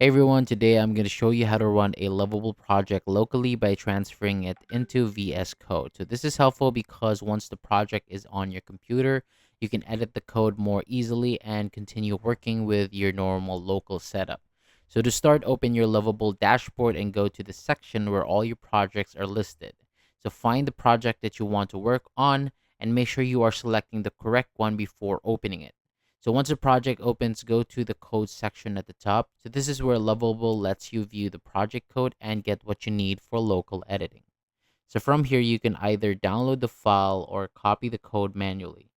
Hey everyone, today I'm going to show you how to run a lovable project locally by transferring it into VS Code. So this is helpful because once the project is on your computer, you can edit the code more easily and continue working with your normal local setup. So to start, open your lovable dashboard and go to the section where all your projects are listed. So find the project that you want to work on and make sure you are selecting the correct one before opening it. So once a project opens, go to the code section at the top. So this is where Lovable lets you view the project code and get what you need for local editing. So from here, you can either download the file or copy the code manually.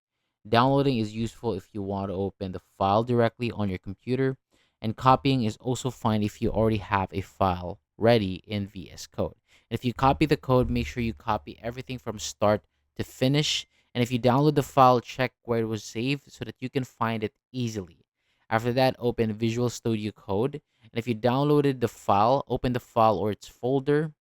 Downloading is useful if you want to open the file directly on your computer, and copying is also fine if you already have a file ready in VS Code. And if you copy the code, make sure you copy everything from start to finish. And if you download the file, check where it was saved so that you can find it easily. After that, open Visual Studio Code. And if you downloaded the file, open the file or its folder,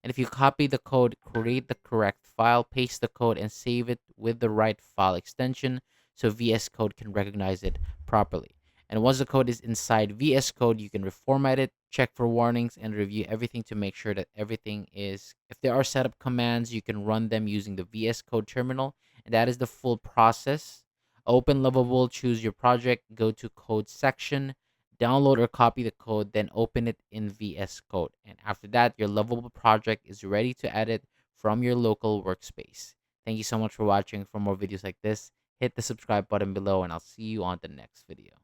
and if you copy the code, create the correct file, paste the code, and save it with the right file extension so VS Code can recognize it properly. And once the code is inside VS Code, you can reformat it, check for warnings, and review everything to make sure that everything is. If there are setup commands, you can run them using the VS Code terminal, and that is the full process. Open Lovable, choose your project, go to code section, download or copy the code, then open it in VS Code. And after that, your lovable project is ready to edit from your local workspace. Thank you so much for watching. For more videos like this, hit the subscribe button below, and I'll see you on the next video.